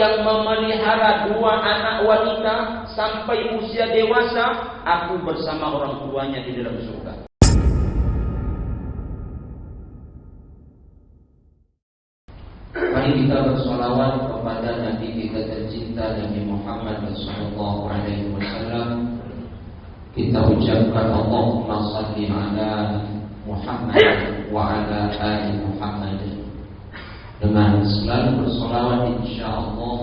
yang memelihara 2 anak wanita sampai usia dewasa, aku bersama orang tuanya di dalam surga. Mari kita bersolawat kepada Nabi kita tercinta Nabi Muhammad sallallahu alaihi wasallam. Kita ucapkan Allahumma shalli ala Muhammad wa ala ali Muhammad. Dengan selalu bersolawat, insyaallah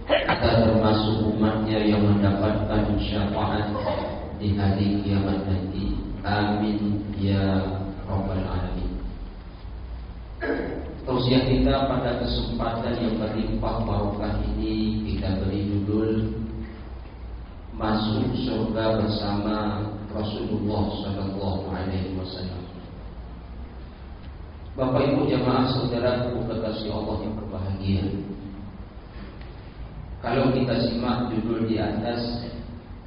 kita termasuk umatnya yang mendapatkan syafaat di hari kiamat nanti. Amin ya rabbal alamin. Tausiah kita pada kesempatan yang berlimpah barokah ini kita beri judul Masuk Surga Bersama Rasulullah sallallahu alaihi wasallam. Bapak Ibu jamaah saudaraku kekasih Allah yang berbahagia, kalau kita simak judul di atas,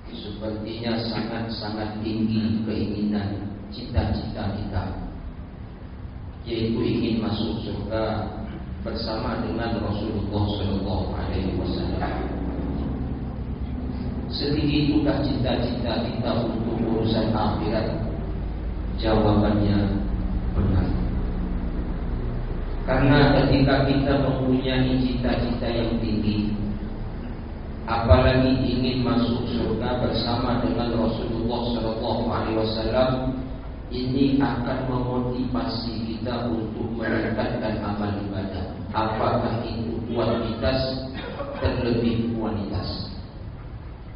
sepertinya sangat-sangat tinggi keinginan, cita-cita kita, yaitu ingin masuk surga bersama dengan Rasulullah sallallahu alaihi wasallam. Setinggi itukah cita-cita kita untuk urusan akhirat? Jawabannya benar. Karena ketika kita mempunyai cita-cita yang tinggi, apalagi ingin masuk surga bersama dengan Rasulullah sallallahu alaihi wasallam, ini akan memotivasi kita untuk meningkatkan amal ibadah. Apakah itu kuantitas terlebih kualitas?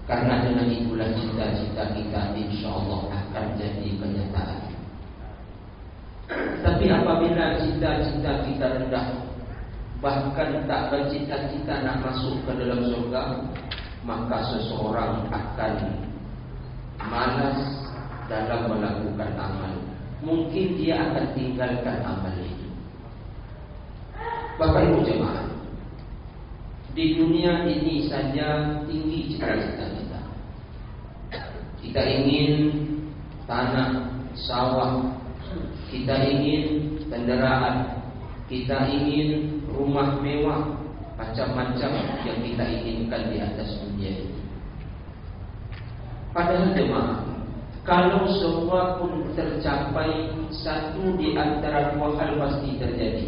Karena dengan itulah cita-cita kita insyaallah akan jadi kenyataan. Tapi apabila cita-cita kita rendah, bahkan tak bercita-cita nak masuk ke dalam surga, maka seseorang akan malas dalam melakukan amal. Mungkin dia akan tinggalkan amal itu. Bapak Ibu jemaah, di dunia ini saja tinggi cita-cita kita. Kita ingin tanah, sawah, kita ingin kendaraan, kita ingin rumah mewah, macam-macam yang kita inginkan di atas dunia ini. Padahal jemaah, kalau semua pun tercapai, satu di antara 2 hal pasti terjadi.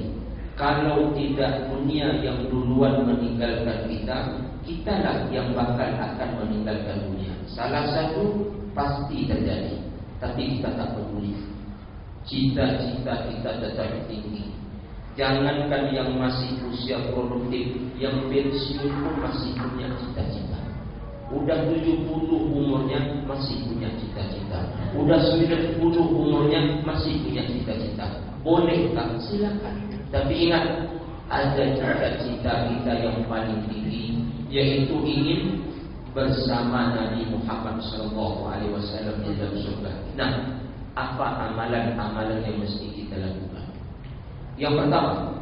Kalau tidak dunia yang duluan meninggalkan kita, kitalah yang bakal akan meninggalkan dunia. Salah satu pasti terjadi, tapi kita tak peduli. Cita-cita kita tetap tinggi. Jangankan yang masih usia produktif, yang pensiun pun masih punya cita-cita. Udah 70 umurnya masih punya cita-cita. Udah 90 umurnya masih punya cita-cita. Boleh tak? Silakan. Tapi ingat, ada cita-cita kita yang paling tinggi, yaitu ingin bersama Nabi Muhammad SAW di dalam surga. Nah, apa amalan-amalan yang mesti kita lakukan? Yang pertama,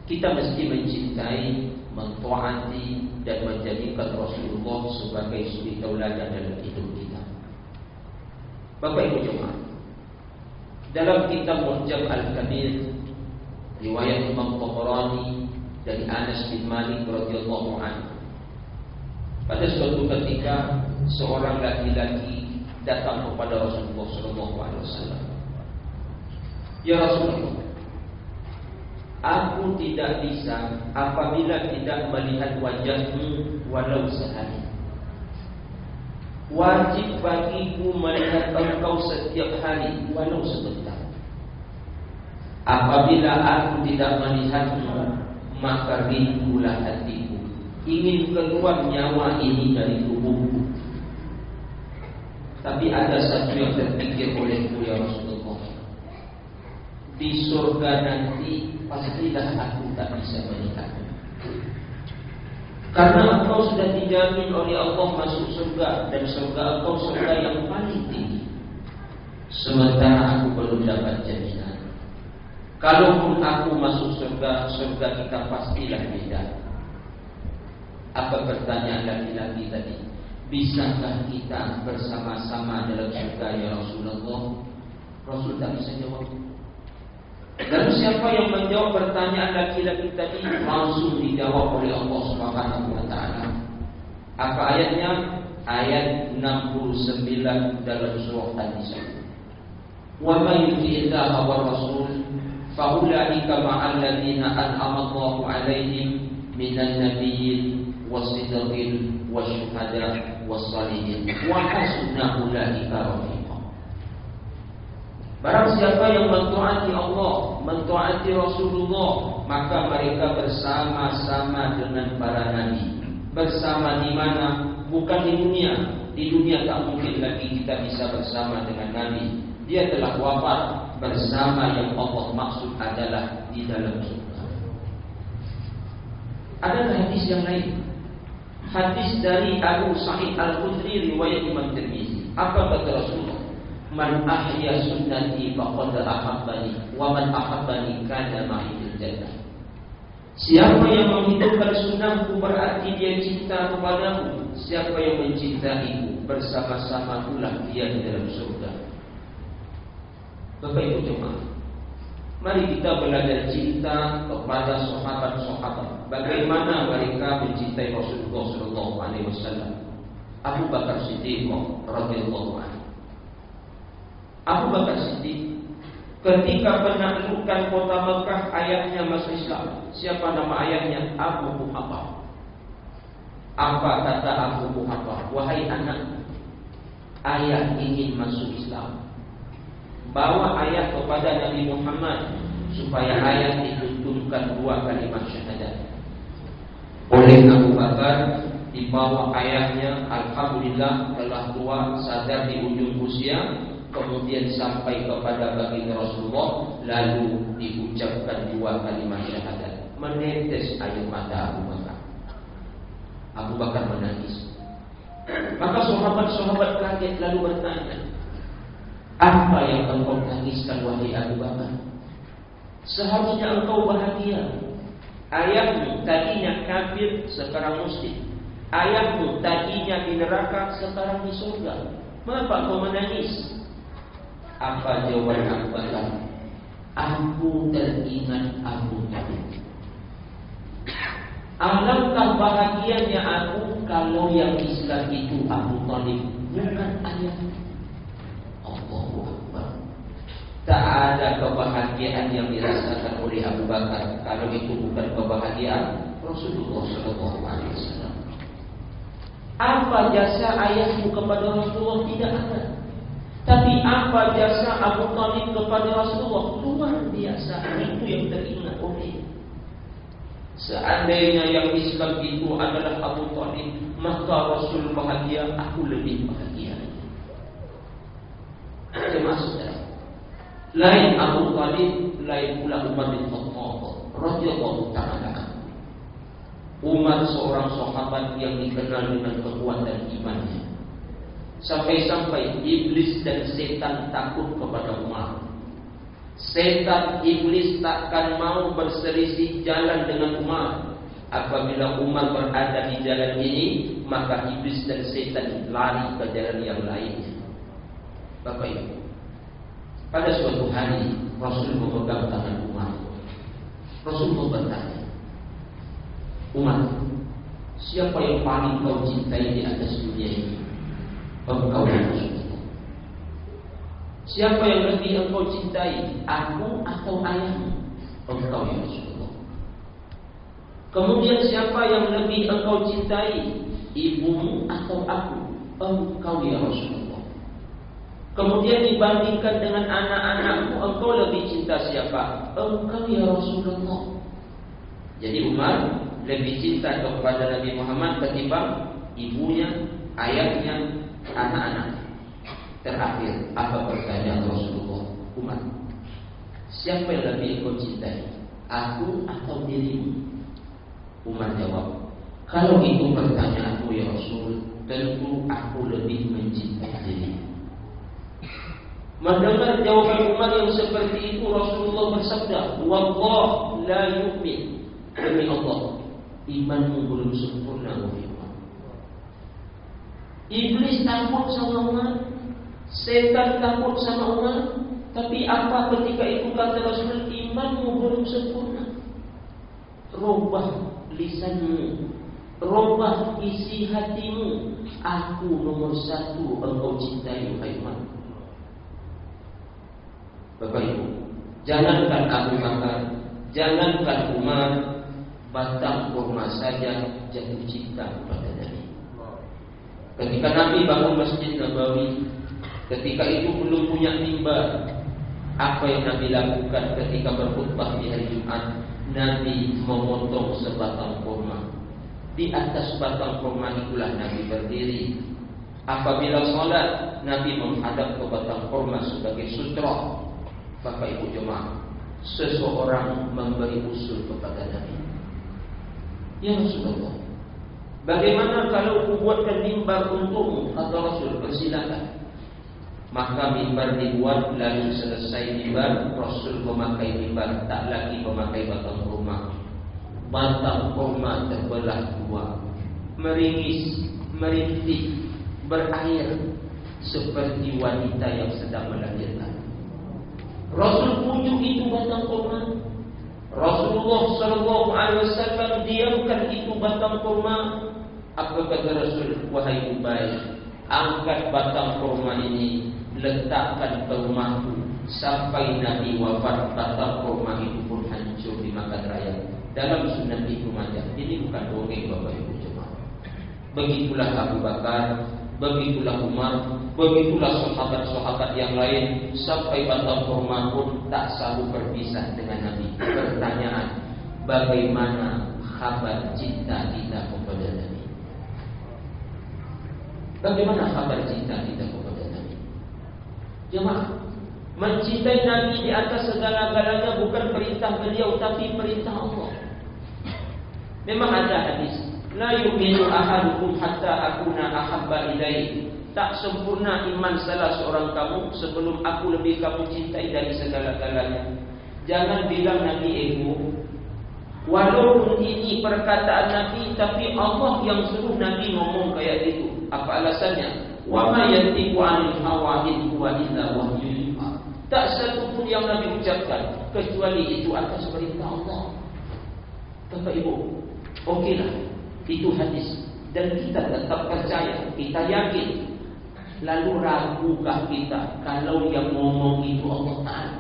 kita mesti mencintai, mentaati dan menjadikan Rasulullah sebagai suri tauladan dalam hidup kita. Bapak Ibu jemaah, dalam kitab Mu'jam Al-Kabir riwayat Imam Tabarani dari Anas bin Malik radhiyallahu anhu, pada suatu ketika seorang laki-laki datang kepada Rasulullah SAW. Ya Rasulullah, aku tidak bisa apabila tidak melihat wajahmu walau sehari. Wajib bagiku melihat engkau setiap hari walau sebentar. Apabila aku tidak melihatmu, maka rindulah hatiku, ingin keluar nyawa ini dari tubuhku. Tapi ada satu yang terpikir olehku ya Rasulullah, di surga nanti pastilah aku tak bisa melihatmu, karena engkau sudah dijamin oleh Allah masuk surga, dan surga engkau surga yang paling tinggi. Sementara aku belum dapat jaminan. Kalaupun aku masuk surga, surga kita pastilah beda. Apa pertanyaan laki-laki tadi? Bisakah kita bersama-sama dalam surga ya Rasulullah? Rasul tak bisa jawab. Dan siapa yang menjawab pertanyaan laki-laki tadi, langsung dijawab oleh Allah Subhanahu wa taala. Apa ayatnya? Ayat 69 dalam surah An-Nisa. Wa may yuti'illaha wa rasul fa ulaika ma'al ladzina an'ama Allahu 'alaihim minan nabiyyin was-siddiqin wasyuhada was-shalihin wa hasuna ulaika rafiqa. Barang siapa yang mentaati Allah, mentaati Rasulullah, maka mereka bersama-sama dengan para nabi. Bersama di mana? Bukan di dunia. Di dunia tak mungkin lagi kita bisa bersama dengan Nabi. Dia telah wafat. Bersama yang Allah maksud adalah di dalam surga. Ada hadis yang lain. Hadis dari Abu Sa'id Al-Khudri riwayat Imam Tirmizi. Apa kata Rasulullah? Man ahya sunnati faqad ahabbani wa man ahabbani kana ma'i fil jannah. Siapa yang menghidupkan sunnahku berarti dia cinta kepadaku. Siapa yang mencintaiku bersama-sama pula dia di dalam surga. Bapak Ibu jemaah, mari kita belajar cinta kepada sahabat-sahabat. Bagaimana mereka mencintai Rasulullah sallallahu alaihi wasallam. Abu Bakar Siddiq radhiyallahu anhu. Abu Bakar Siddiq ketika penaklukan kota Mekah, ayahnya masuk Islam. Siapa nama ayahnya? Abu Quhafah. Apa kata Abu Quhafah? Wahai anak, ayah ingin masuk Islam. Bawa ayah kepada Nabi Muhammad supaya ayah dituntunkan 2 kalimat syahadat. Oleh Abu Bakar dibawa ayahnya, alhamdulillah telah tua, sadar di ujung usia. Kemudian sampai kepada baginda Rasulullah, lalu diucapkan 2 kalimat syahadat. Menetes air mata Abu Bakar. Abu Bakar menangis. Maka sahabat-sahabat kaget lalu bertanya, apa yang engkau tangiskan wahai Abu Bakar? Seharusnya engkau bahagia. Ayahmu tadinya kafir, sekarang muslim. Ayahmu tadinya di neraka, sekarang di surga. Mengapa engkau menangis? Apa jawaban Abu Bakar? Aku teringat Abu Talib. Alangkah bahagianya aku kalau yang Islam itu Abu Talib, bukan ayahmu. Allahu Akbar. Tak ada kebahagiaan yang dirasakan oleh Abu Bakar kalau itu bukan kebahagiaan Rasulullah sallallahu alaihi wasallam. Apa jasa ayahmu kepada Rasulullah? Tidak ada. Tapi apa jasa Abu Talib kepada Rasulullah? Luar biasa. Itu yang teringat oleh. Seandainya yang Islam itu adalah Abu Talib, maka Rasul bahagia, aku lebih bahagia. Jemaah saudara, lain Abu Talib, lain pula Umar bin Khattab radhiyallahu ta'ala. Umar seorang sahabat yang dikenal dengan kekuatan imannya. Sampai-sampai iblis dan setan takut kepada Umar. Setan iblis takkan mau berselisih jalan dengan Umar. Apabila Umar berada di jalan ini, maka iblis dan setan lari ke jalan yang lainnya. Bapak Ibu, pada suatu hari Rasul memegang tangan Umar. Rasul bertanya, Umar, siapa yang paling kau cintai di atas dunia ini? Engkau ya Rasulullah. Siapa yang lebih engkau cintai, aku atau ayahmu? Engkau ya Rasulullah. Kemudian siapa yang lebih engkau cintai, ibumu atau aku? Engkau ya Rasulullah. Kemudian dibandingkan dengan anak-anakmu, engkau lebih cinta siapa? Engkau ya Rasulullah. Jadi Umar lebih cinta kepada Nabi Muhammad ketimbang ibunya, ayahnya, anak-anak. Terakhir, apa pertanyaan Rasulullah? Umar, siapa yang lebih engkau cintai? Aku atau dirimu? Umar jawab, kalau itu pertanyaanmu ya Rasul, tentu aku lebih mencintai dirimu. Mendengar jawaban Umar yang seperti itu, Rasulullah bersabda, Wallah la yu'min. Demi Allah, imanmu belum sempurna wahai Umar. Iblis takut sama Umar, setan takut sama Umar, Tapi apa ketika itu kata Rasul, imanmu belum sempurna. Robah lisanmu, robah isi hatimu. Aku nomor satu engkau cintai, wahai umat. Bapak Ibu, jangankan Abu Bakar, jangankan Umar, batang kurma saja jatuh cinta kepada Nabi. Ketika Nabi bangun Masjid Nabawi, ketika itu belum punya mimbar, apa yang Nabi lakukan ketika berkhutbah di hari Jumat? Nabi memotong sebatang kurma. Di atas batang kurma itulah Nabi berdiri. Apabila sholat, Nabi menghadap ke batang kurma sebagai sutra. Bapak Ibu jemaah, seseorang memberi usul kepada Nabi, ya Rasulullah, bagaimana kalau kubuatkan mimbar untukmu? Kata Rasul, persilakan. Maka mimbar dibuat, lalu selesai mimbar, Rasul memakai mimbar, tak lagi memakai batang kurma. Batang kurma terbelah dua, meringis, merintih, berair seperti wanita yang sedang melahirkan. Rasul pujuk itu batang kurma. Rasulullah sallallahu alaihi wasallam diamkan itu batang kurma. Apa kata Rasul? Wahai Ubay, angkat batang kurma ini, letakkan ke rumahku sampai Nabi wafat. Batang kurma itu pun hancur dimakan rayap. Dalam sunnah Ibnu Majah. Ini bukan dongeng Bapak Ibu jemaah. Begitulah Abu Bakar, begitulah Umar, begitulah sahabat-sahabat yang lain, sampai batang kurma pun tak sanggup berpisah dengan Nabi. Pertanyaan, bagaimana kabar cinta kita kepada Nabi? Bagaimana kabar cinta kita kepada Nabi? Jemaah, mencintai Nabi di atas segala-galanya bukan perintah beliau, tapi perintah Allah. Memang ada hadis, la yu'minu ahadukum hatta akuna ahabba ilaihi. Tak sempurna iman salah seorang kamu sebelum aku lebih kamu cintai dari segala-galanya. Jangan bilang Nabi ego. Walaupun ini perkataan Nabi, tapi Allah yang suruh Nabi ngomong kayak itu. Apa alasannya? Wa ma yantiqu 'anil hawa in huwa illa wahyun yuha. Tak satu pun yang Nabi ucapkan kecuali itu atas perintah Allah. Bapak Ibu, okeylah, itu hadis dan kita tetap percaya, kita yakin. Lalu ragukah kita kalau yang ngomong itu Allah Ta'ala?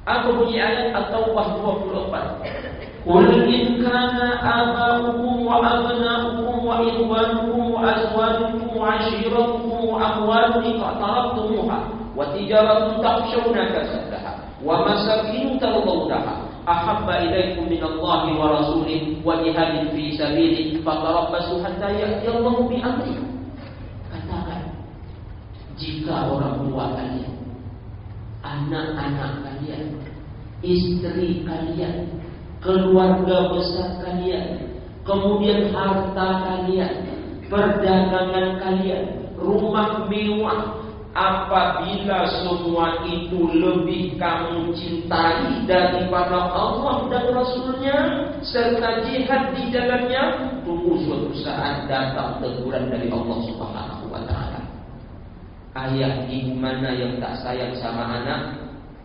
Apa bunyi ayat At-Taubah 24? Qul in kana aba'ukum wa abna'ukum wa ikhwanukum wa azwajukum wa ashiratukum wa amwalun iqtaraftumuha wa tijaratun takhshawna kasadaha wa masakin tardawnaha ahabba ilaikum minallahi wa rasulih wa jihadin fi sabilihi fatarabbasu hatta ya'ti Allahu bi amrih. Katakan, jika orang tua kalian, anak-anak kalian, istri kalian, keluarga besar kalian, kemudian harta kalian, perdagangan kalian, rumah mewah, apabila semua itu lebih kamu cintai daripada Allah dan Rasulnya serta jihad di dalamnya, tunggu suatu saat datang teguran dari Allah Subhanahu wa Ta'ala. Ayah ibu mana yang tak sayang sama anak,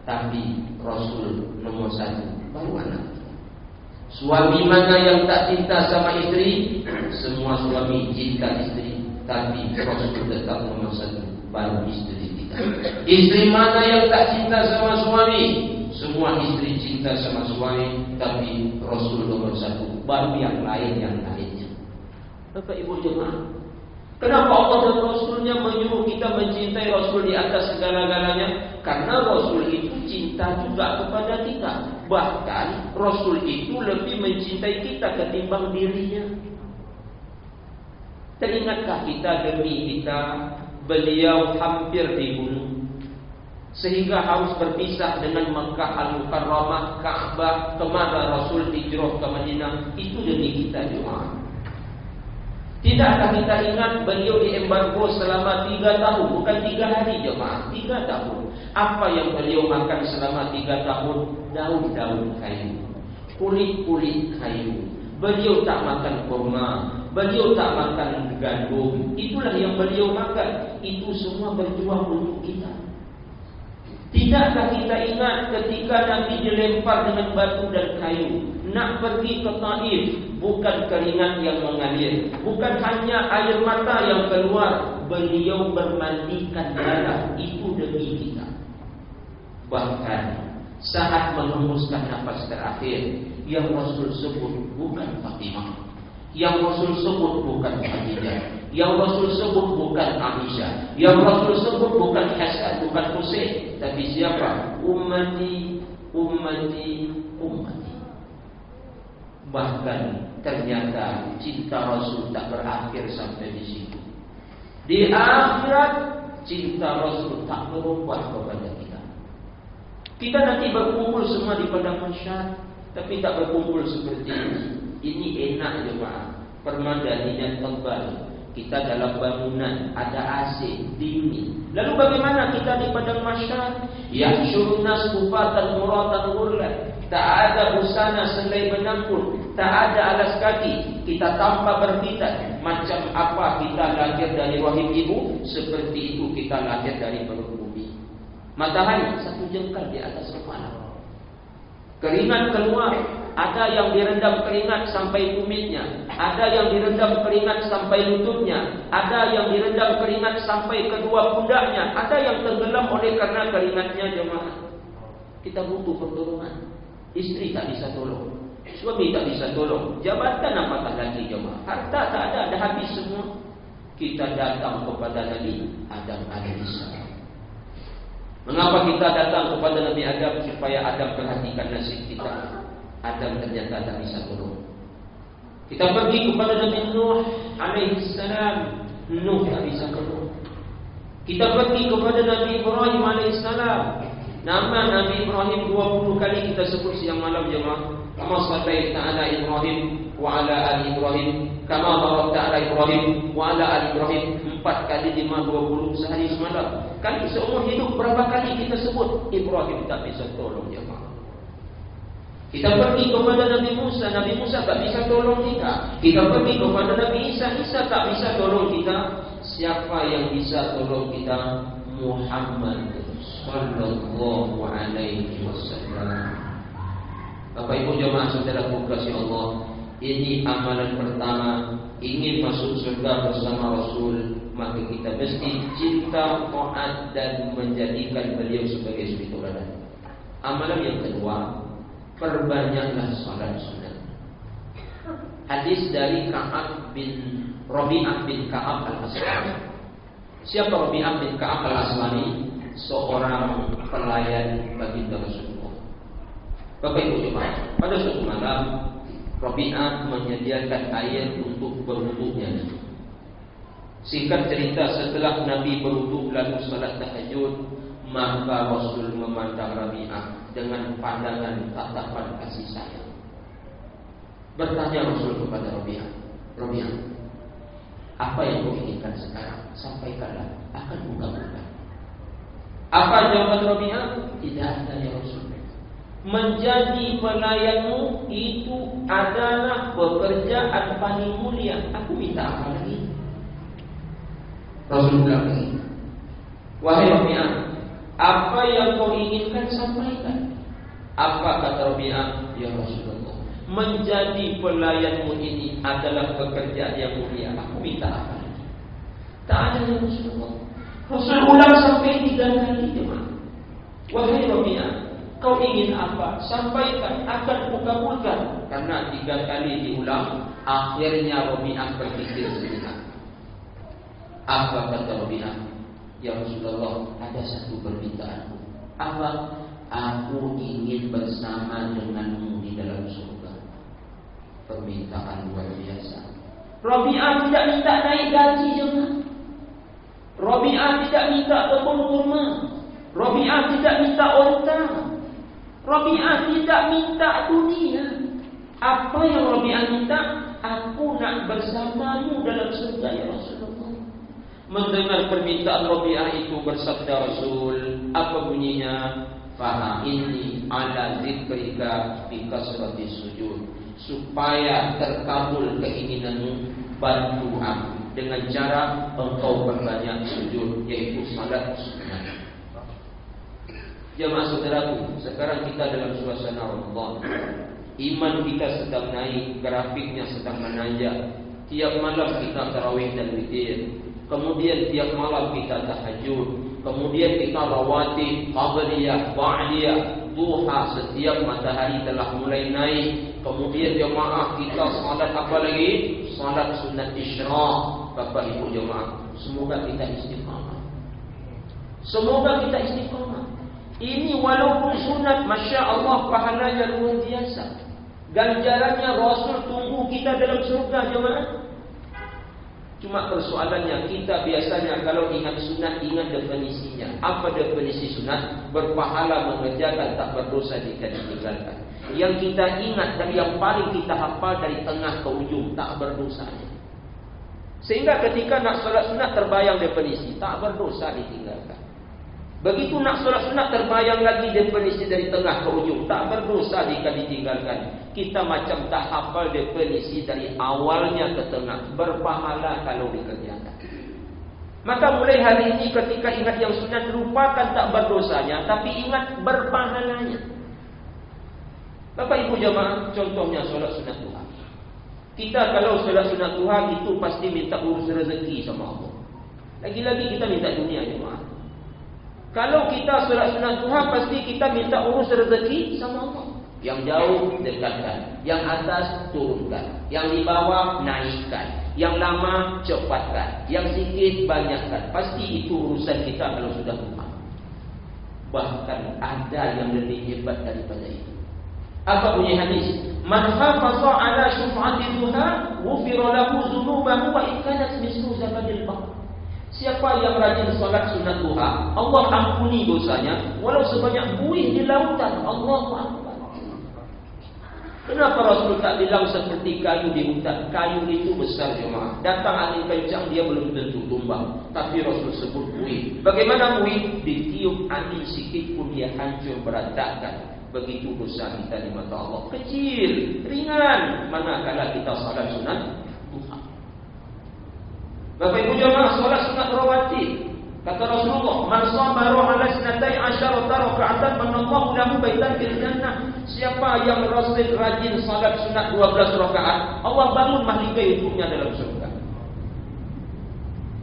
tapi Rasul nomor satu, baru anak. Suami mana yang tak cinta sama istri, semua suami cinta istri, tapi Rasul tetap nomor satu, baru istri kita. Istri mana yang tak cinta sama suami, semua istri cinta sama suami, tapi Rasul nomor satu, baru yang lainnya. Bapak Ibu jemaah, kenapa Allah dan Rasulnya menyuruh kita mencintai Rasul di atas segala-galanya? Karena Rasul itu cinta juga kepada kita. Bahkan Rasul itu lebih mencintai kita ketimbang dirinya. Teringatkah kita demi kita beliau hampir dibunuh, sehingga harus berpisah dengan Mekah Al-Mukarramah, Ka'bah, kemana Rasul hijrah ke Madinah? Itu demi kita jemaah. Tidakkah kita ingat beliau diembargo selama 3 tahun, bukan 3 hari jemaah, 3 tahun. Apa yang beliau makan selama 3 tahun? Daun-daun kayu, kulit-kulit kayu. Beliau tak makan kurma, beliau tak makan gandum. Itulah yang beliau makan. Itu semua berjuang untuk kita. Tidakkah kita ingat ketika Nabi dilempar dengan batu dan kayu, nak pergi ke Taif, bukan keringat yang mengalir, bukan hanya air mata yang keluar, beliau bermandikan darah itu demi kita. Bahkan saat menghembuskan nafas terakhir, yang Rasul sebut bukan Fatimah, yang Rasul sebut bukan Khadijah, yang Rasul sebut bukan Aisyah, yang Rasul sebut bukan Hasan, bukan Husain, tapi siapa? Ummati, ummati, ummati. Bahkan ternyata cinta Rasul tak berakhir sampai di situ. Di akhirat cinta Rasul tak berubah kepada kita. Kita nanti berkumpul semua di padang mahsyar, tapi tak berkumpul seperti ini. Ini enak jemaah. Permadaninya tebal. Kita dalam bangunan, ada AC, dingin. Lalu bagaimana kita di padang mahsyar? Yahsyurun nas kufatan muratan ghurlan. Tak ada busana selai benang pun, tak ada alas kaki. Kita tanpa berbidat. Macam apa kita lahir dari rahim ibu, seperti itu kita lahir dari perut bumi. Matahari satu jengkal di atas kepala. Keringat keluar, ada yang direndam keringat sampai tumitnya, ada yang direndam keringat sampai lututnya, ada yang direndam keringat sampai kedua pundaknya, ada yang tenggelam oleh karena keringatnya jemaah. Kita butuh pertolongan. Istri tak bisa tolong, suami tak bisa tolong, jabatan apatah lagi jemaah, harta tak ada, dah habis semua. Kita datang kepada Nabi Adam alaihissalam. Mengapa kita datang kepada Nabi Adam? Supaya Adam perhatikan nasib kita. Adam ternyata tak bisa tolong. Kita pergi kepada Nabi Nuh alaihissalam, Nuh tak bisa tolong. Kita pergi kepada Nabi Ibrahim alaihissalam. Nama Nabi Ibrahim 20 kali kita sebut siang malam jemaah. Kama sallaita ala Ibrahim wa ala ali Ibrahim, kama barakta ala Ibrahim wa ala ali Ibrahim. 4 kali 5, 20 sehari semalam. Kali seumur hidup berapa kali kita sebut Ibrahim tak bisa tolong jemaah. Kita pergi kepada Nabi Musa tak bisa tolong kita. Kita pergi kepada Nabi Isa tak bisa tolong kita. Siapa yang bisa tolong kita? Muhammad sallallahu alaihi wasallam. Bapak Ibu jemaah saudaraku kasih Allah, ini amalan pertama. Ingin masuk surga bersama Rasul, maka kita mesti cinta, taat dan menjadikan beliau sebagai suri tauladan. Amalan yang kedua, perbanyaklah salat sunat. Hadis dari Rabi'ah bin Ka'ab al-Aslami. Siapa Rabi'ah bin Ka'ab al-Aslami? Seorang pelayan baginda Rasulullah. Bapak Ibu jemaah, pada suatu malam Rabi'ah menyediakan air untuk berwuduknya. Singkat cerita, setelah Nabi berwuduk lalu salat tahajud, maka Rasul memandang Rabi'ah dengan pandangan tatapan kasih sayang. Bertanya Rasul kepada Rabi'ah, Rabi'ah, apa yang kau inginkan sekarang? Sampaikanlah, akan kukabulkan. Apa jawaban Rabi'ah? Tidak ada ya Rasul. Menjadi pelayanmu itu adalah pekerjaan paling mulia. Aku minta apa lagi? Rasul bilang lagi, wahai Rabi'ah, apa yang kau inginkan sampaikan. Apa kata Rabi'ah? Ya Rasulullah, menjadi pelayanmu ini adalah pekerjaan yang mulia. Aku minta apa lagi? Tak ada ya Rasulullah. Rasul ulang sampai 3 kali jemaah. Wahai Rabi'ah, kau ingin apa? Sampaikan, akan kukabulkan. Karena 3 kali diulang, akhirnya Rabi'ah berpikir sejenak. Apa kata Rabi'ah? Ya Rasulullah, ada satu permintaanku. Apa? Aku ingin bersama denganmu di dalam surga. Permintaan luar biasa. Rabi'ah tidak minta naik gaji jemaah. Rabi'ah tidak minta kebun kurma. Rabi'ah tidak minta onta. Rabi'ah tidak minta dunia. Apa yang Rabi'ah minta? Aku nak bersamamu dalam surga ya Rasulullah. Mendengar permintaan Rabi'ah itu, bersabda Rasul, apa bunyinya? Fa'inni ala zikrika bi kasrati sujud. Supaya terkabul keinginanmu, bantu aku dengan cara engkau berbanyak sujud, yaitu salat sunat. Jamaah saudaraku, sekarang kita dalam suasana Ramadan. Iman kita sedang naik, grafiknya sedang menanjak. Tiap malam kita tarawih dan witir. Kemudian tiap malam kita tahajud. Kemudian kita rawatib, qabliyah, ba'diyah, duha setiap matahari telah mulai naik. Kemudian jemaah kita salat apa lagi? Salat sunat isyraq. Bapak Ibu jemaah, semoga kita istiqamah. Semoga kita istiqamah. Ini walaupun sunat, Masya Allah pahalanya luar biasa. Ganjarannya Rasul tunggu kita dalam surga jemaah. Cuma persoalannya kita biasanya kalau ingat sunat, ingat definisinya. Apa definisi sunat? Berpahala, mengerjakan, tak berdosa jika ditinggalkan. Yang kita ingat dan yang paling kita hafal dari tengah ke ujung, tak berdosanya. Sehingga ketika nak solat sunat terbayang definisi, tak berdosa ditinggalkan. Begitu nak solat sunat terbayang lagi definisi dari tengah ke ujung, tak berdosa jika ditinggalkan. Kita macam tak hafal definisi dari awalnya ke tengah, berpahala kalau dikerjakan. Maka mulai hari ini ketika ingat yang sunat, lupakan tak berdosanya, tapi ingat berpahalanya. Bapak Ibu jamaah, contohnya solat sunat duha. Kita kalau solat sunat duha itu pasti minta urus rezeki sama Allah. Lagi-lagi kita minta dunia jemaah. Kalau kita solat sunat duha pasti kita minta urus rezeki sama Allah. Yang jauh dekatkan, yang atas turunkan, yang di bawah naikkan, yang lama cepatkan, yang sikit banyakkan. Pasti itu urusan kita kalau sudah duha. Bahkan ada yang lebih hebat daripada itu. Apa bunyi hadis? Man hafaza ala syuf'ati duha ghufira lahu dzunubahu wa in kanat mislu zabadil bahr. Siapa yang rajin salat sunat duha, Allah ampuni dosanya walau sebanyak buih di lautan. Allahu akbar. Kenapa Rasul tak bilang seperti kayu di hutan? Kayu itu besar jemaah. Datang angin kencang dia belum tentu tumbang. Tapi Rasul sebut buih. Bagaimana buih? Ditiup angin sikit pun dia hancur berantakan. Begitu dosa kita di mata Allah. Kecil, ringan. Manakala kita salat sunat duha. Bapak Ibu jemaah, salat sunat rawatib. Kata Rasulullah, man sabara ala sinatai asyara raka'atan manallahu lahu baitan fil jannah. Siapa yang rajin salat sunat 12 rakaat, Allah bangun mahligai untuknya dalam surga.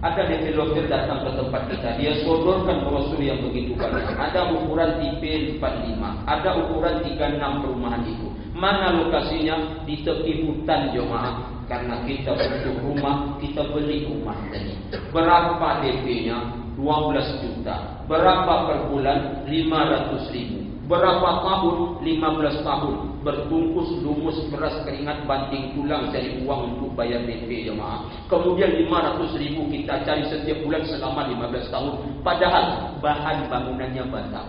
Ada developer datang ke tempat kita, dia sodorkan brosur yang begitu banyak. Ada ukuran tipe 45, ada ukuran 36 perumahan itu. Mana lokasinya? Di tepi hutan jemaah. Karena kita butuh rumah, kita beli rumah tadi. Berapa DP-nya? 12 juta. Berapa per bulan? 500 ribu. Berapa tahun? 15 tahun. Bertungkus lumus beras keringat banting tulang cari uang untuk bayar DP jemaah. Kemudian 500 ribu kita cari setiap bulan selama 15 tahun. Padahal bahan bangunannya bata.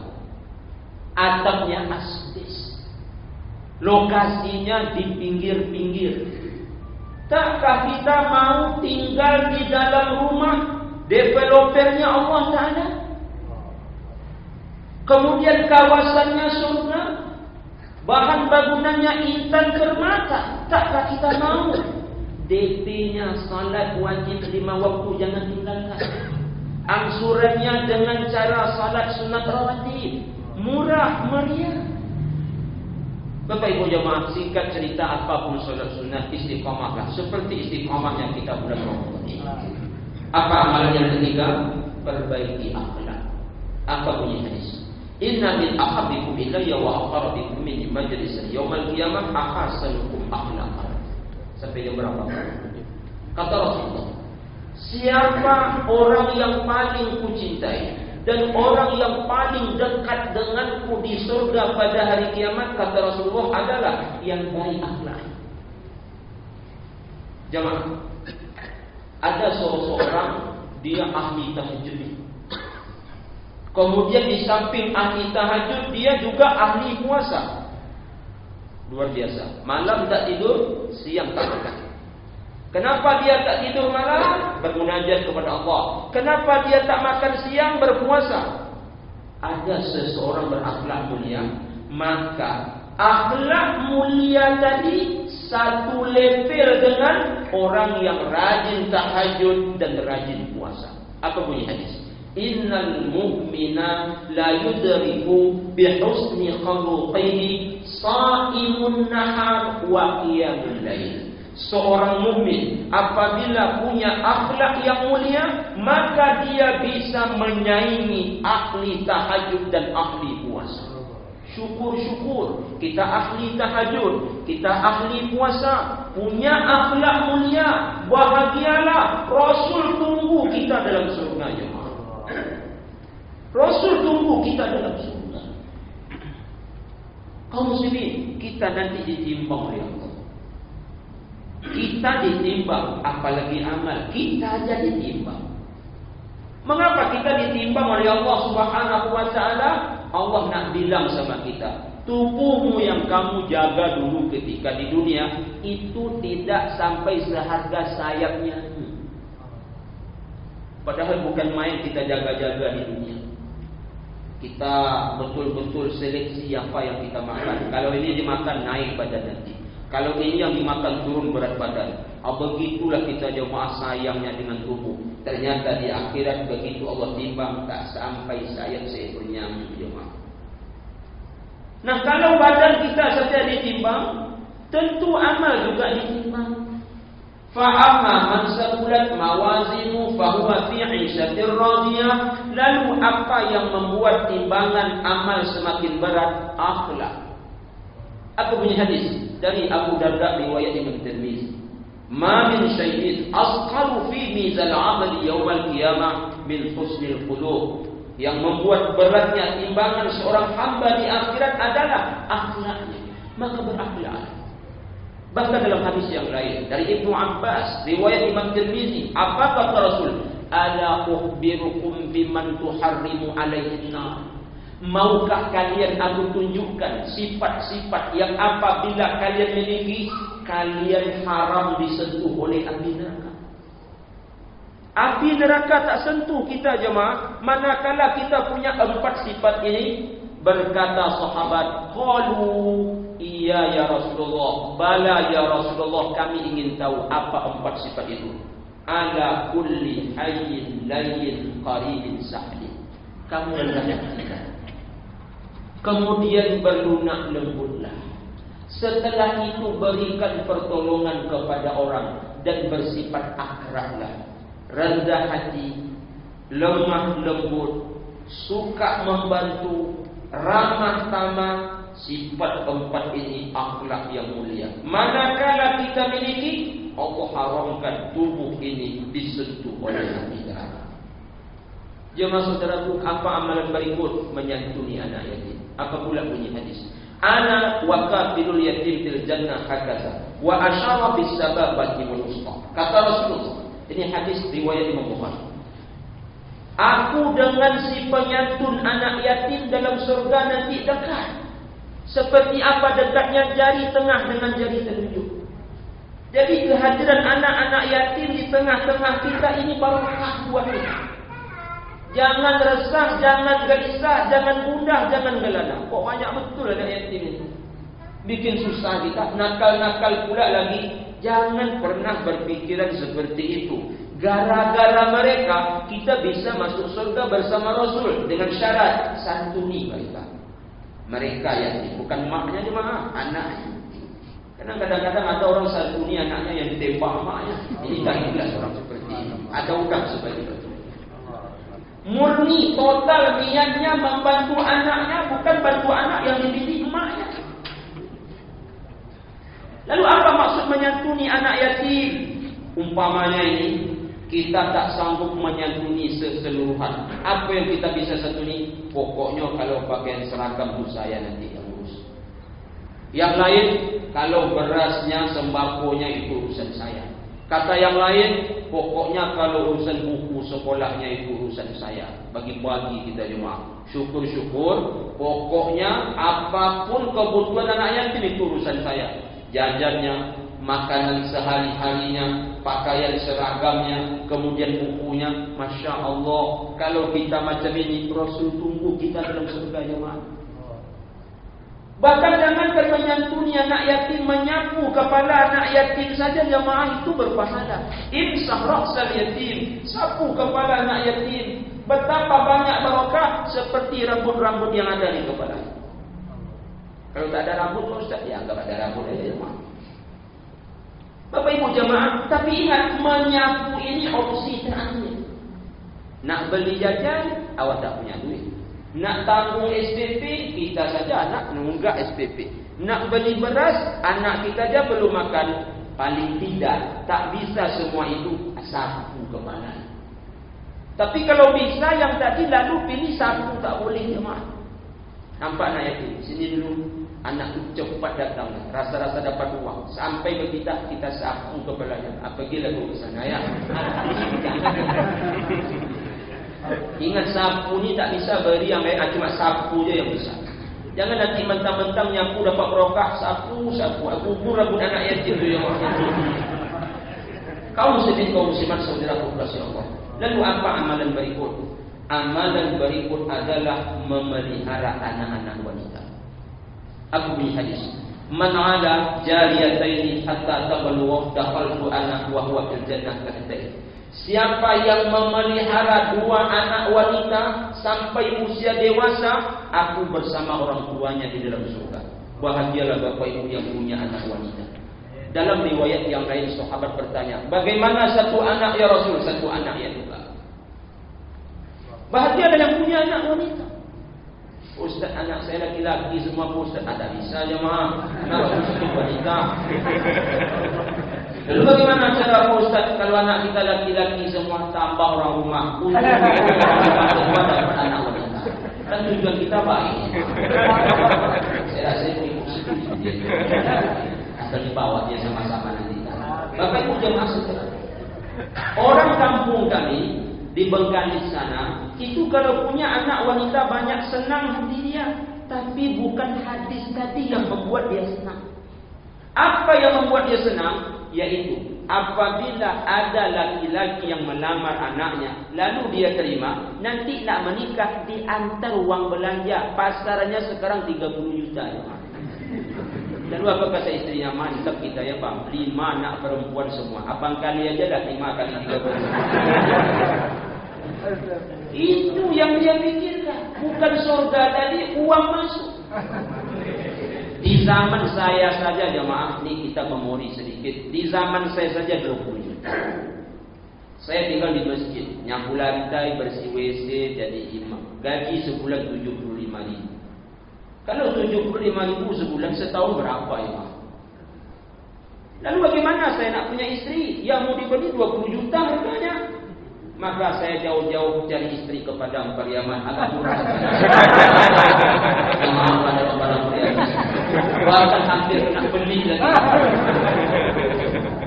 Atapnya asbes. Lokasinya di pinggir-pinggir. Takkah kita mau tinggal di dalam rumah developernya Allah Ta'ala? Kemudian kawasannya surga, bahan bangunannya intan permata. Takkah kita mau? DP-nya salat wajib 5 waktu, jangan tinggalkan. Angsurannya dengan cara salat sunat rawatib, murah meriah. Bapak Ibu jemaah, singkat cerita apapun salat sunat, istiqamahlah seperti istiqamahnya kita bulan Ramadan ini. Apa amalan yang ketiga? Perbaiki akhlak. Apa bunyi hadis? Inna min ahabbikum ilayya wa aqrabikum min majlisin yaumil qiyamah ahsanukum akhlaqan. Sampai jam berapa? Kata Rasulullah, siapa orang yang paling kucintai dan orang yang paling dekat denganku di surga pada hari kiamat, kata Rasulullah, adalah yang baik akhlak. Jemaah, ada seorang dia ahli tahajud. Kemudian di samping ahli tahajud, dia juga ahli puasa. Luar biasa. Malam tak tidur, siang tak makan. Kenapa dia tak tidur malam? Bermunajat kepada Allah. Kenapa dia tak makan siang? Berpuasa. Ada seseorang berakhlak mulia, maka akhlak mulia tadi satu level dengan orang yang rajin tahajud dan rajin puasa. Apa bunyi hadis? Innal mu'mina la yudriku bihusni khuluqihi sha'imun nahar wa qiyamul lail. Seorang mukmin apabila punya akhlak yang mulia, maka dia bisa menyaingi ahli tahajud dan ahli puasa. Syukur-syukur kita ahli tahajud, kita ahli puasa, punya akhlak mulia. Bahagialah, Rasul tunggu kita dalam surga. Rasul tunggu kita dalam surga. Kaum muslimin, kita nanti ditimbang oleh Allah. Kita ditimbang, apalagi amal kita aja ditimbang. Mengapa kita ditimbang oleh Allah Subhanahu wa taala? Allah nak bilang sama kita, tubuhmu yang kamu jaga dulu ketika di dunia itu tidak sampai seharga sayapnya. Padahal bukan main kita jaga-jaga di dunia. Kita betul-betul seleksi apa yang kita makan. Kalau ini dimakan naik badan nanti. Kalau ini yang dimakan turun berat badan. Begitulah kita jemaah sayangnya dengan tubuh. Ternyata di akhirat begitu Allah timbang tak sampai sayap seekor nyamuk jemaah. Nah, kalau badan kita saja ditimbang, tentu amal juga ditimbang. Fa'amma man saqulat mawazinu fahuwa fi 'ishatir radiyah. Lalu apa yang membuat timbangan amal semakin berat? Akhlak. Aku punya hadis dari Abu Darda riwayat Imam Tirmizi. Ma min syai'in asqalu fi mizan 'amali yaumil qiyamah min husnil khuluq. Yang membuat beratnya timbangan seorang hamba di akhirat adalah akhlaknya. Maka berakhlak. Bahkan dalam hadis yang lain dari Ibnu Abbas riwayat Imam Tirmizi, apa kata Rasul? Ala ukhbirukum biman tuharrimu alaihin nar. Maukah kalian aku tunjukkan sifat-sifat yang apabila kalian miliki, kalian haram disentuh oleh api neraka. Api neraka tak sentuh kita jemaah, manakala kita punya 4 sifat ini. Berkata sahabat, qalu iya ya Rasulullah, bala ya Rasulullah, kami ingin tahu apa 4 sifat itu. Ala kulli hayyin layyin qaribin sahli. Kamu rendah hati. Kemudian berlunak lembutlah. Setelah itu berikan pertolongan kepada orang dan bersifat akrablah. Rendah hati, lemah lembut, suka membantu, ramah tamah. Sifat 4 ini akhlak yang mulia. Manakala kita miliki, Allah haramkan tubuh ini disentuh oleh api neraka. Jemaah saudaraku, apa amalan berikut? Menyantuni anak yatim. Apa pula bunyi hadis? Ana wa kafilul yatim fil jannah hakaza wa asyara bis sababati wal usta. Kata Rasulullah. Ini hadis riwayat Imam Bukhari. Aku dengan si penyantun anak yatim dalam surga nanti dekat. Seperti apa dekatnya jari tengah dengan jari telunjuk. Jadi kehadiran anak-anak yatim di tengah-tengah kita ini barakah buat kita. Jangan resah, jangan gelisah, jangan gundah, jangan gelana. Kok banyak betul anak yatim ini. Bikin susah kita, nakal-nakal pula lagi. Jangan pernah berpikiran seperti itu. Gara-gara mereka kita bisa masuk surga bersama Rasul dengan syarat santuni mereka. Mereka yatim, bukan maknya jemaah, anaknya. Karena kadang-kadang ada orang santuni anaknya yang ditembak maknya. Ini tak ikhlas orang seperti ini. Ada orang seperti itu. Murni total niatnya membantu anaknya, bukan bantu anak yang dididik emaknya. Lalu apa maksud menyantuni anak yatim? Umpamanya ini kita tak sanggup menyantuni seseluruhan. Apa yang kita bisa santuni? Pokoknya kalau pakaian seragam itu saya nanti yang urus. Yang lain, kalau berasnya, sembakonya itu urusan saya. Kata yang lain, pokoknya kalau urusan buku sekolahnya itu urusan saya. Bagi-bagi kita jemaah. Syukur-syukur, pokoknya apapun kebutuhan anak yatim itu urusan saya. Jajannya, makanan sehari-harinya, pakaian seragamnya, kemudian bukunya. Masya Allah, kalau kita macam ini, Rasul tunggu kita dalam surga jemaah. Bahkan jangankan menyantuni anak yatim, menyapu kepala anak yatim saja jemaah itu berpahala. Imsah ra'sal yatim, sapu kepala anak yatim. Betapa banyak barokah seperti rambut-rambut yang ada di kepala. Kalau tak ada rambut, Ustaz, ya anggap ada rambut aja. Bapak Ibu jemaah, tapi ingat, menyapu ini opsi terakhir. Nak beli jajan, awak tak punya duit. Nak tanggung SPP, kita saja nak nunggak SPP. Nak beli beras, anak kita aja belum makan. Paling tidak, tak bisa semua itu sapu kepala. Tapi kalau bisa yang tadi lalu pilih sapu, tak boleh jemaah. Nampak nak yakin? Sini dulu. Anak tu cepat datang, rasa-rasa dapat uang. Sampai ke kita sapu kepalanya. Apabila tu ke sana ya. Ingat, sapu ni tak bisa beri yang lain, cuma sapu je yang bisa. Jangan nanti mentang-mentang nyapu dapat berokah, sapu. Aku kubur rambut anak yatim tu yang kaum muslimin, kaum muslimat, saudaraku kasih Allah. Lalu apa amalan berikut? Amalan berikut adalah memelihara anak-anak wanita. Aku punya hadis. Man 'ala jariyataini hatta tablugha dakhaltu ana wa huwa fil jannah kahtain. Siapa yang memelihara dua anak wanita sampai usia dewasa, aku bersama orang tuanya di dalam surga. Bahagialah Bapak Ibu yang punya anak wanita. Dalam riwayat yang lain sahabat bertanya, bagaimana satu anak ya Rasul? Satu anak ya juga. Bahagialah yang punya anak wanita. Ustaz, anak saya laki-laki semua Ustaz. Tak bisa jemaah. Anak Ustaz wanita. Lalu bagaimana cara Ustaz kalau anak kita laki-laki semua, tambah orang rumah? Semua dapat anak wanita. Dan tujuan kita baik. Saya rasa itu ibu sedih. Asal dibawa dia sama-sama nanti. Bapak Ibu jemaah sekalian. Orang kampung kami di Bengkalis sana, itu kalau punya anak wanita banyak, senang hati dia. Tapi bukan hadis tadi yang membuat dia senang. Apa yang membuat dia senang? Yaitu apabila ada laki-laki yang melamar anaknya, lalu dia terima, nanti nak menikah diantar uang belanja. Pasarannya sekarang 30 juta. Lalu apa kata istrinya? Mantap kita ya bang, 5 anak perempuan semua. Abang kali aja dah 5 kali 30. Itu yang dia pikirkan. Bukan surga tadi, uang masuk. Di zaman saya saja jemaah, ini kita memori sedikit. Di zaman saya saja 20 juta. Saya tinggal di masjid, nyapu lantai, bersih WC, jadi imam. Gaji sebulan 75.000. Kalau 75.000 sebulan, setahun berapa ya? Lalu bagaimana saya nak punya istri yang mau dibeli 20 juta harganya? Maka saya jauh-jauh cari istri ke Padang Pariaman, agak murah. Bahkan hampir nak beli lagi.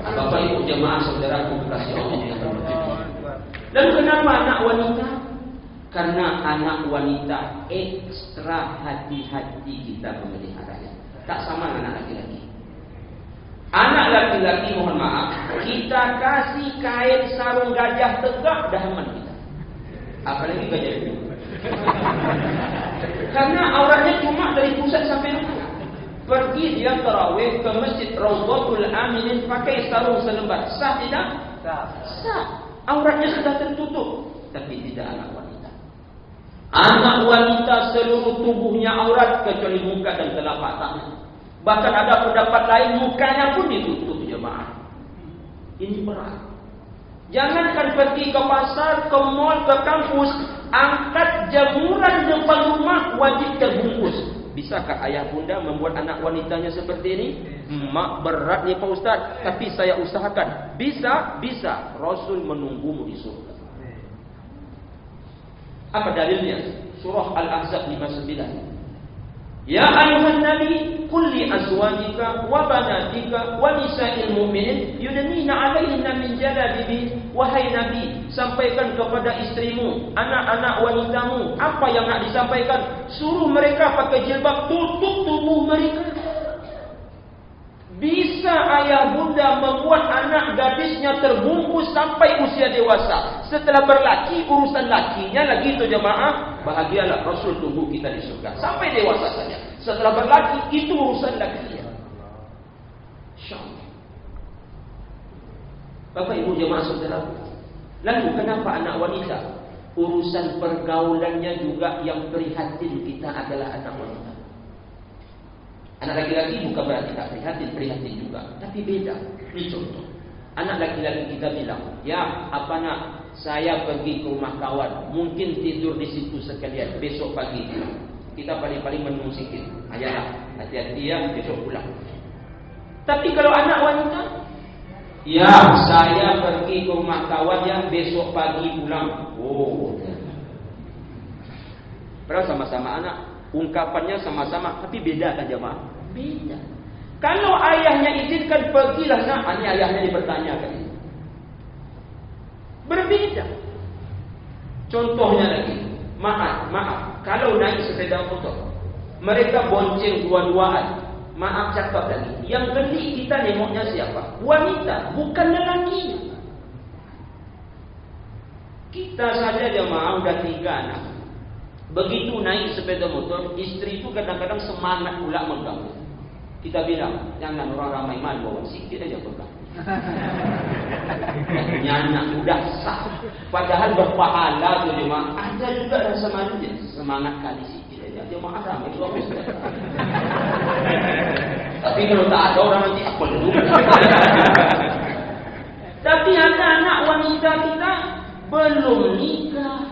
Bapak Ibu jemaah saudaraku kasih Allah yang berbahagia. Lalu kenapa anak wanita? Karena anak wanita ekstra hati-hati kita memeliharanya. Tak sama dengan anak laki-laki. Anak laki-laki mohon maaf, kita kasih kain sarung gajah tegak dah aman kita. Apalagi gajah itu. Karena auratnya cuma dari pusat sampai lutut. Pergi dia tarawih ke masjid Raudhatul Aminin pakai sarung selembar, sah tidak? Sah. Auratnya sudah tertutup, tapi tidak anak wanita. Anak wanita seluruh tubuhnya aurat kecuali muka dan telapak tangan. Bahkan ada pendapat lain mukanya pun ditutup jemaah. Ini berat. Jangankan pergi ke pasar, ke mall, ke kampus, angkat jemuran depan rumah wajib terbungkus. Bisakah ayah bunda membuat anak wanitanya seperti ini? Mak, berat ni Pak Ustaz, tapi saya usahakan. Bisa, bisa. Rasul menunggumu di surga. Apa dalilnya? Surah Al-Ahzab 59. Ya ayuhan Nabi, qul li azwajika wa banatika wa nisa'il mu'minin yudnina 'alaihinna min jalabibi. Wahai Nabi, sampaikan kepada istrimu, anak-anak wanitamu, apa yang nak disampaikan? Suruh mereka pakai jilbab, tutup tubuh mereka. Bisa ayah bunda membuat anak gadisnya terbungkus sampai usia dewasa. Setelah berlaki, urusan lakinya lagi itu jemaah. Bahagialah Rasul tunggu kita di surga sampai dewasa saja. Setelah berlaki, itu urusan lakinya. InsyaAllah. Bapak Ibu jemaah saudara. Lalu kenapa anak wanita? urusan pergaulannya juga yang prihatin kita adalah anak wanita. Anak laki-laki bukan berarti tak prihatin juga, tapi beda. Ini contoh. Anak laki-laki kita bilang, ya apa nak, saya pergi ke rumah kawan, mungkin tidur di situ sekalian, besok pagi kita paling-paling menung sikit. Ayalah, hati-hati ya, besok pulang. Tapi kalau anak wanita, ya saya pergi ke rumah kawan ya, besok pagi pulang. Oh, padahal sama-sama anak, ungkapannya sama-sama, tapi beda kan jemaah? Beda. Kalau ayahnya izinkan pergilah nak, ini ayahnya dipertanyakan. Berbeda. Contohnya lagi, maaf, kalau naik sepeda motor, mereka bonceng dua-duaan. Maaf cakap lagi, yang geli kita nengoknya siapa? Wanita, bukan lelaki. Kita saja jemaah udah 3 anak. Begitu naik sepeda motor, istri itu kadang-kadang semangat pula megang. Kita bilang, jangan orang ramai mal bawa, sikit aja pegang. Punya anak udah sah, padahal berpahala tu jemaah. Ada juga rasa malunya, semangat kali sikit aja. Jemaah ramai bawa. Tapi kalau tak ada orang nanti apa dulu. Tapi ada anak wanita kita belum nikah,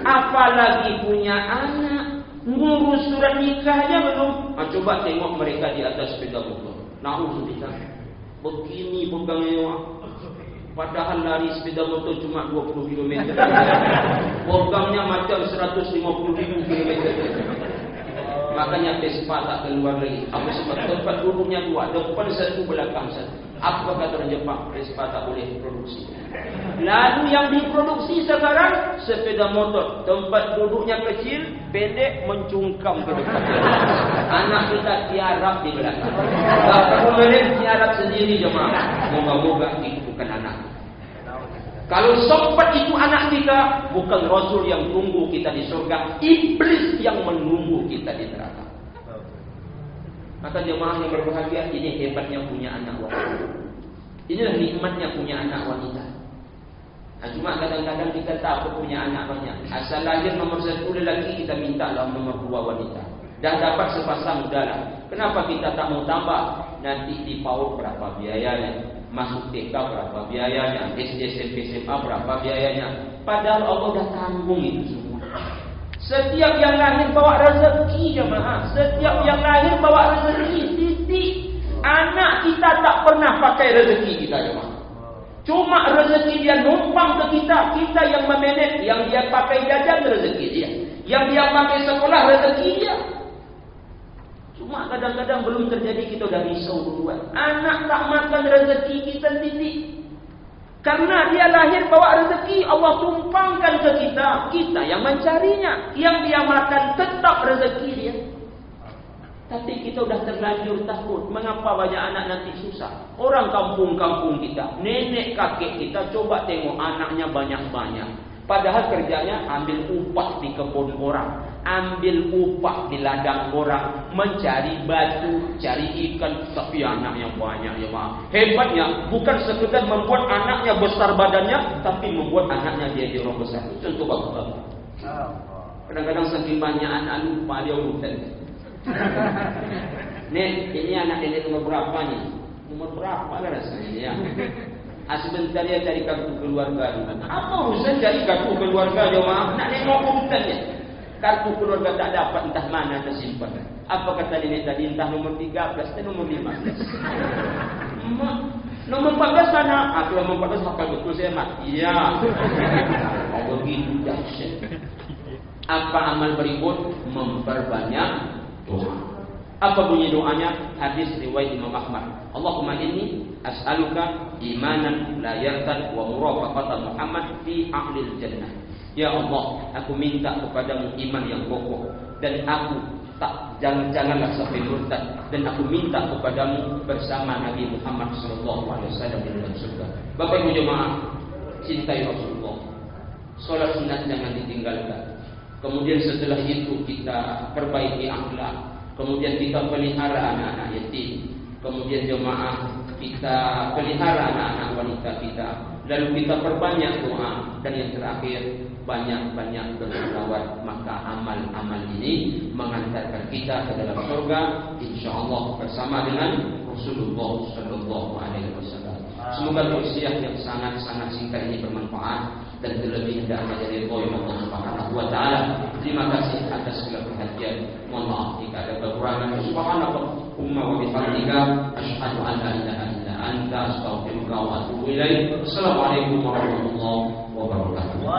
apalagi punya anak, ngurus surat nikahnya belum. Coba tengok mereka di atas sepeda motor. Na'udzubillah. Begini pegangnya. Padahal lari sepeda motor cuma 20 km. Pegangnya macam 150.000 km. Makanya Vespa tak keluar lagi. Apa sebab? Tempat duduknya 2, depan 1, belakang 1. Apa kata orang Jepang? Vespa tak boleh produksi. Lalu yang diproduksi sekarang sepeda motor, tempat duduknya kecil, pendek, mencungkam ke depan. Anak kita tiarap di belakang. Bapak kemudian tiarap sendiri jemaah. Moga-moga itu bukan anak. Kalau sempat itu anak kita, bukan Rasul yang tunggu kita di surga, iblis yang menunggu kita di neraka. Maka jemaah yang berbahagia, ini hebatnya punya anak wanita. Inilah nikmatnya punya anak wanita. Nah, cuma kadang-kadang kita takut punya anak banyak. Asal lahir nomor 1 lelaki, kita minta lah nomor 2 wanita. Dah dapat sepasang udahlah. Kenapa kita tak mau tambah? Nanti di PAUD berapa biayanya? Masuk TK berapa biayanya? SD, SMP, SMA berapa biayanya? Padahal Allah dah tanggung itu semua. Setiap yang lahir bawa rezeki jemaah. Setiap yang lahir bawa rezeki. Titik. Anak kita tak pernah pakai rezeki kita jemaah. Cuma rezeki dia numpang ke kita. Kita yang memanage. Yang dia pakai jajan rezeki dia. Yang dia pakai sekolah rezeki dia. Cuma kadang-kadang belum terjadi, kita dah risau duluan. Anak tak makan rezeki kita titik. Karena dia lahir bawa rezeki, Allah tumpangkan ke kita. Kita yang mencarinya. Yang dia makan tetap rezeki dia. Tapi kita dah terlanjur takut. Mengapa banyak anak nanti susah? Orang kampung-kampung kita, nenek kakek kita, coba tengok anaknya banyak-banyak. Padahal kerjanya ambil upah di kebun orang, ambil upah di ladang orang, mencari batu, cari ikan. Tapi anaknya banyak ya mak. Hebatnya bukan sekedar membuat anaknya besar badannya, tapi membuat anaknya jadi orang besar. Contoh bapak-bapak. Kadang-kadang saking banyak anak lupa dia urutan. Nek, ini anak nenek nomor berapa nih? Nomor berapa lah rasanya ya? Sebentar dia cari kartu keluarga. Apa urusan cari kartu keluarga jemaah? Nak nengok urutannya. Kartu keluarga tak dapat, entah mana tersimpan. Apa kata nenek tadi? Entah nomor 13 dan nomor 15. Nomor 14 mana? Kalau nomor 14 hafal betul saya mak. Iya. Oh begitu dahsyat. Apa amal berikut? Memperbanyak doa. Apa bunyi doanya? Hadis riwayat Imam Ahmad. Allahumma inni as'aluka imanan la yartad wa murafaqatan Muhammad fi a'lil jannah. Ya Allah, aku minta kepadamu iman yang kokoh dan aku janganlah sampai murtad, dan aku minta kepadamu bersama Nabi Muhammad sallallahu alaihi wasallam di dalam surga. Bapak Ibu jemaah, cintai Rasulullah. Salat sunat jangan ditinggalkan. Kemudian setelah itu kita perbaiki akhlak. Kemudian kita pelihara anak-anak yatim. Kemudian jemaah kita pelihara anak-anak wanita kita. Lalu kita perbanyak doa, dan yang terakhir banyak-banyak berselawat, maka amal-amal ini mengantarkan kita ke dalam surga insyaallah bersama dengan Rasulullah sallallahu alaihi wasallam. Semoga tausiah yang sangat-sangat singkat ini bermanfaat dan terlebih hendaknya dari Allah Subhanahu wa taala. Terima kasih atas segala perhatian. Mohon maaf jika ada kekurangan. Subhanallah wa bihamdika asyhadu an la ilaha illa anta astaghfiruka wa atubu ilaik. Assalamualaikum warahmatullahi wabarakatuh.